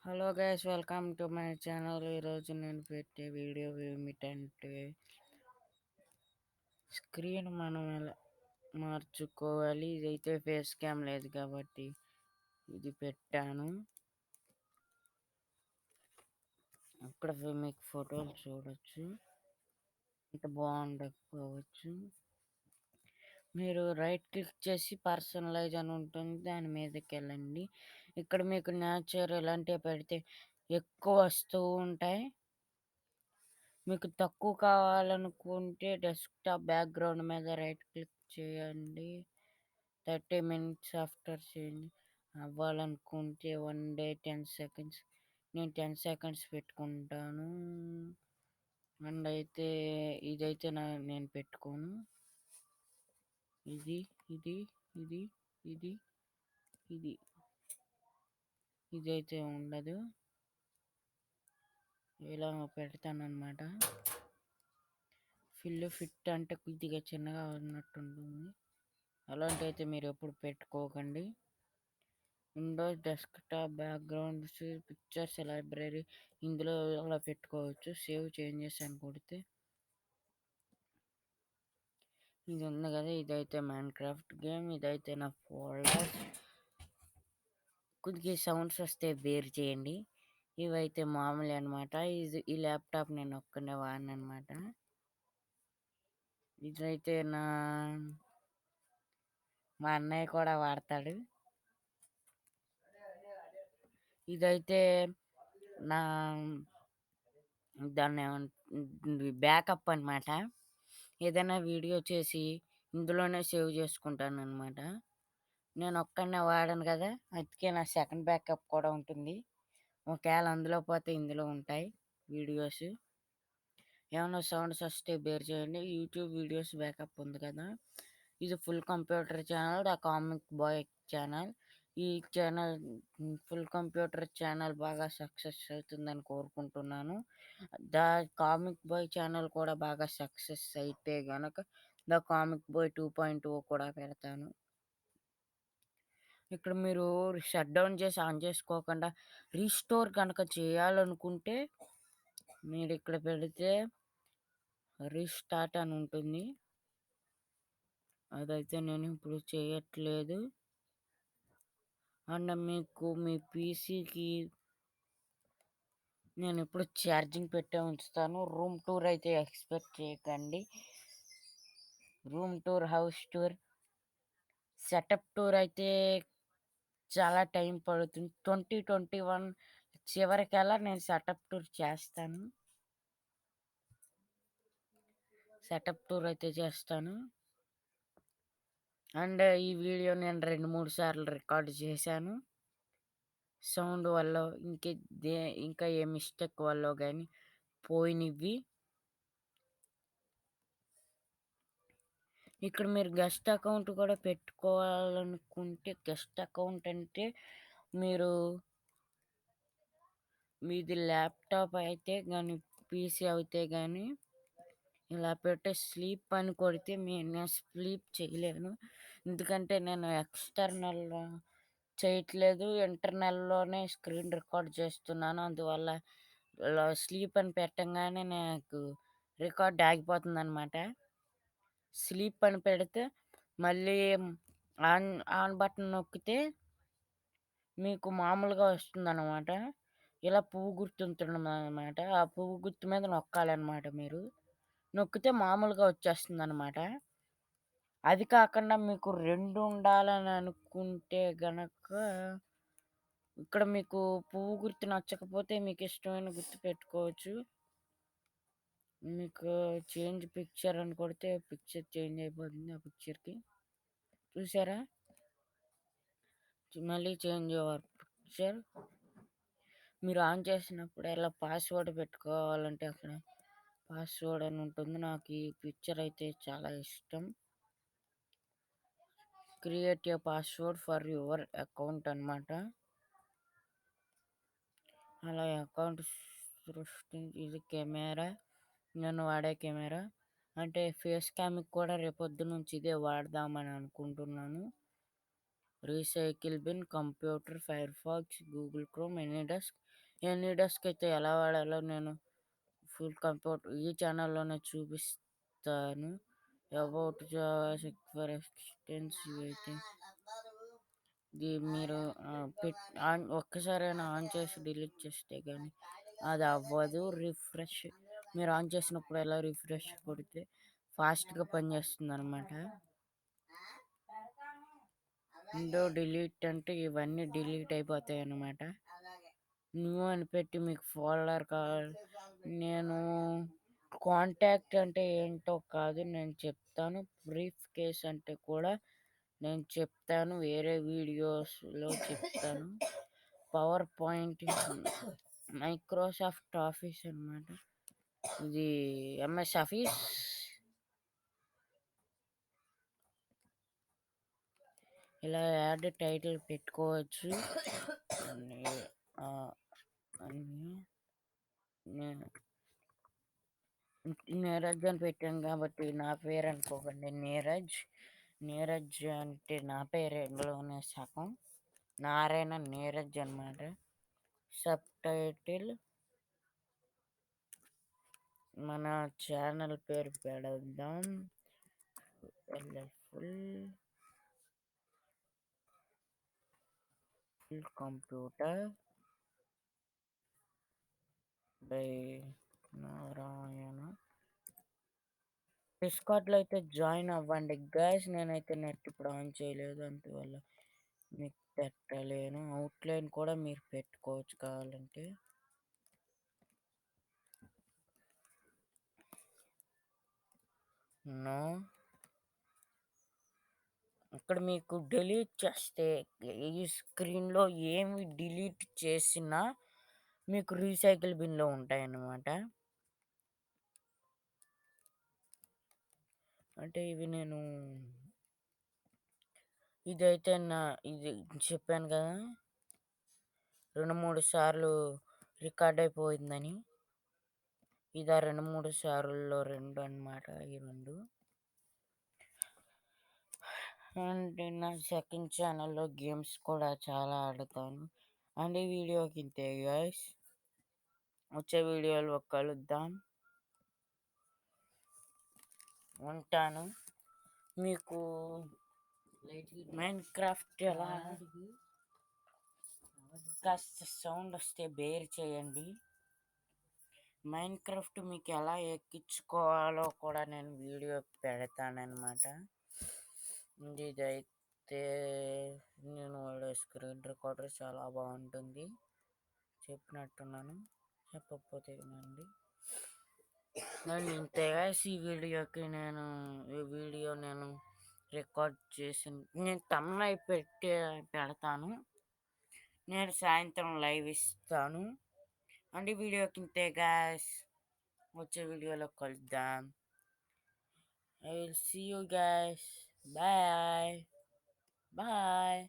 Hello guys, welcome to my channel. ఈరోజు నేను పెట్టే వీడియో ఏమిటంటే స్క్రీన్ మనం ఎలా మార్చుకోవాలి. ఇదైతే ఫేస్ క్యామ్ లేదు కాబట్టి ఇది పెట్టాను. అక్కడ మీకు ఫోటోలు చూడొచ్చు. ఇంత బాగుండకపోవచ్చు. మీరు రైట్ క్లిక్ చేసి పర్సనలైజ్ అని ఉంటుంది, దాని మీదకి వెళ్ళండి. ఇక్కడ మీకు నేచర్ ఇలాంటివి పెడితే ఎక్కువ వస్తూ ఉంటాయి. మీకు తక్కువ కావాలనుకుంటే డెస్క్టాప్ బ్యాక్గ్రౌండ్ మీద రైట్ క్లిక్ చేయండి. 30 minutes ఆఫ్టర్ చేంజ్ అవ్వాలనుకుంటే 1 day 10 seconds. నేను 10 seconds పెట్టుకుంటాను. అండ్ అయితే ఇదైతే నేను పెట్టుకోను. ఇది ఇది ఇది ఇది ఇది ఇదైతే ఉండదు. ఇలా పెడతాను అనమాట. ఫిట్ అంటే కొద్దిగా చిన్నగా ఉన్నట్టుంటుంది. అలాంటి అయితే మీరు ఎప్పుడు పెట్టుకోకండి. Windows desktop backgrounds pictures library ఇందులో అలా పెట్టుకోవచ్చు. సేవ్ చేంజెస్ అని కొడితే ఇది ఉంది కదా, ఇదైతే మైన్క్రాఫ్ట్ గేమ్. ఇదైతే నా ఫోల్డర్. కొద్దిగా సౌండ్స్ వస్తే వేరు చేయండి. ఇవైతే మామూలు అనమాట. ఈ ల్యాప్టాప్ నేను ఒక్కనే వాడిన అనమాట. ఇదైతే మా అన్నయ్య కూడా వాడతాడు. ఇదైతే నా దాన్ని బ్యాకప్ అనమాట. ఏదైనా వీడియో చేసి ఇందులోనే సేవ్ చేసుకుంటాను అనమాట. నేను ఒక్కనే వాడాను కదా, అందుకే నా సెకండ్ బ్యాకప్ కూడా ఉంటుంది. ఒకవేళ అందులో పోతే ఇందులో ఉంటాయి వీడియోస్. ఏమైనా సౌండ్స్ వస్తే బేర్ చేయండి. యూట్యూబ్ వీడియోస్ బ్యాకప్ ఉంది కదా. ఇది full computer channel, the comic boy channel. ఈ ఛానల్ ఫుల్ కంప్యూటర్ ఛానల్ బాగా సక్సెస్ అవుతుందని కోరుకుంటున్నాను. ద కామిక్ బాయ్ ఛానల్ కూడా బాగా సక్సెస్ అయితే గనక ద కామిక్ బాయ్ 2.0 కూడా పెడతాను. ఇక్కడ మీరు షట్ డౌన్ చేసి ఆన్ చేసుకోకుండా రీస్టోర్ కనుక చేయాలనుకుంటే మీరు ఇక్కడ పెడితే రీస్టార్ట్ అని ఉంటుంది. అదైతే నేను ఇప్పుడు చేయట్లేదు. అండ్ మీకు మీ పీసీకి నేను ఇప్పుడు ఛార్జింగ్ పెట్టే ఉంచుతాను. రూమ్ టూర్ అయితే ఎక్స్పెక్ట్ చేయకండి. Room tour, house tour, setup tour అయితే చాలా టైం పడుతుంది. 2021 చివరికల్లా నేను సెటప్ టూర్ చేస్తాను. సెటప్ టూర్ అయితే చేస్తాను. అండ్ ఈ వీడియో నేను 2-3 సార్లు రికార్డ్ చేశాను. సౌండ్ వల్ల ఇంకా ఏ మిస్టేక్ వల్ల కానీ పోయినవి. ఇక్కడ మీరు గెస్ట్ అకౌంట్ కూడా పెట్టుకోవాలనుకుంటే, గెస్ట్ అకౌంట్ అంటే మీది ల్యాప్టాప్ అయితే కానీ పీసీ అయితే కానీ ఇలా పెట్టి స్లీప్ అని కొడితే నేను స్లీప్ చేయలేను. ఎందుకంటే నేను ఎక్స్టర్నల్ చేయట్లేదు, ఇంటర్నల్లోనే స్క్రీన్ రికార్డ్ చేస్తున్నాను. అందువల్ల స్లీప్ అని పెట్టంగానే నాకు రికార్డ్ ఆగిపోతుంది అనమాట. స్లీప్ అని పెడితే మళ్ళీ ఆన్ ఆన్ బటన్ నొక్కితే మీకు మామూలుగా వస్తుందన్నమాట. ఇలా పువ్వు గుర్తు ఉంటుందన్నమాట. ఆ పువ్వు గుర్తు మీద నొక్కాలన్నమాట. మీరు నొక్కితే మామూలుగా వచ్చేస్తుందన్నమాట. అది కాకుండా మీకు 2 ఉండాలని అనుకుంటే గనక ఇక్కడ మీకు పువ్వు గుర్తు నచ్చకపోతే మీకు ఇష్టమైన గుర్తు పెట్టుకోవచ్చు. మీకు చేంజ్ పిక్చర్ అని కొడితే పిక్చర్ చేంజ్ అయిపోతుంది. ఆ పిక్చర్కి చూసారా, మళ్ళీ చేంజ్ యువర్ పిక్చర్. మీరు ఆన్ చేసినప్పుడు ఎలా పాస్వర్డ్ పెట్టుకోవాలంటే అక్కడ పాస్వర్డ్ అని ఉంటుంది. నాకు ఈ పిక్చర్ అయితే చాలా ఇష్టం. Create a password for your account అనమాట. అలా అకౌంట్ ఇది కెమెరా, నేను వాడే కెమెరా. అంటే ఫేస్ క్యామ్కి కూడా రేపొద్దు నుంచి ఇదే వాడదామని అనుకుంటున్నాను. Recycle bin, computer, Firefox, Google Chrome, AnyDesk. AnyDesk అయితే ఎలా వాడాలో నేను ఫుల్ కంప్యూటర్ ఈ ఛానల్‌లోనే చూపిస్తాను. అబౌట్ జావాస్క్రిప్ట్ ఫర్ ఎక్స్‌టెన్సివ్ అయితే ఇది మీరు ఒక్కసారైనా ఆన్ చేసి డిలీట్ చేస్తే కానీ అది అవ్వదు. మీరు ఆన్ చేసినప్పుడు ఎలా రిఫ్రెష్ కొడితే ఫాస్ట్‌గా పనిచేస్తుందనమాట. విండో డిలీట్ అంటే ఇవన్నీ డిలీట్ అయిపోతాయన్నమాట. న్యూ అని పెట్టి మీకు ఫోల్డర్ కావాలి. నేను కాంటాక్ట్ అంటే ఏంటో కాదు నేను చెప్తాను. బ్రీఫ్ కేస్ అంటే కూడా నేను చెప్తాను. వేరే వీడియోస్‌లో చెప్తాను. పవర్ పాయింట్, మైక్రోసాఫ్ట్ ఆఫీస్ అనమాట. ఇది ఎంఎస్ ఆఫీస్. ఇలా యాడ్ టైటిల్ పెట్టుకోవచ్చు. నేను నీరజ్ అని పెట్టాను కాబట్టి నా పేరు అనుకోకండి. నీరజ్. నీరజ్ అంటే నా పేరులోనే సగం. నారాయణ నీరజ్ అనమాట. సబ్ టైటిల్ మన ఛానల్ పేరు పెడదాం. Full computer by Narayana. డిస్కార్డ్లో అయితే జాయిన్ అవ్వండి గైస్. నేనైతే నెట్ ఇప్పుడు ఆన్ చేయలేదు, అందువల్ల మీకు పెట్టలేను. అవుట్లైన్ కూడా మీరు పెట్టుకోవచ్చు కావాలంటే. నో, అక్కడ మీకు డిలీట్ చేస్తే ఈ స్క్రీన్లో ఏమి డిలీట్ చేసినా మీకు రీసైకిల్ బిన్లో ఉంటాయన్నమాట. అంటే ఇవి నేను ఇదైతే ఇది చెప్పాను కదా 2-3 సార్లు రికార్డ్ అయిపోయిందని. ఇది 2-3 సార్లలో 2 అనమాట. ఈ 2 అండ్ నా సెకండ్ ఛానల్లో గేమ్స్ కూడా చాలా ఆడుతాను. అండ్ ఈ వీడియోకి ఇంతే గైస్. వచ్చే వీడియోలో కలుద్దాం. ఉంటాను. మీకు మైన్‌క్రాఫ్ట్ ఎలా కాస్త సౌండ్ వస్తే బేర్ చేయండి. మైన్‌క్రాఫ్ట్ మీకు ఎలా ఎక్కించుకోవాలో కూడా నేను వీడియో పెడతానన్నమాట. ఇదైతే నేను వాడే స్క్రీన్ రికార్డర్ చాలా బాగుంటుంది. చెప్పినట్టున్నాను, చెప్పకపోతే వినండి. నేను ఇంతేగా ఈ వీడియో నేను రికార్డ్ చేసి నేను తమ్మునై పెడతాను. నేను సాయంత్రం లైవ్ ఇస్తాను. అండ్ ఈ వీడియోకి ఇంతే గాయ్స్. వచ్చే వీడియోలో కలుద్దాం. I will see you guys. Bye bye.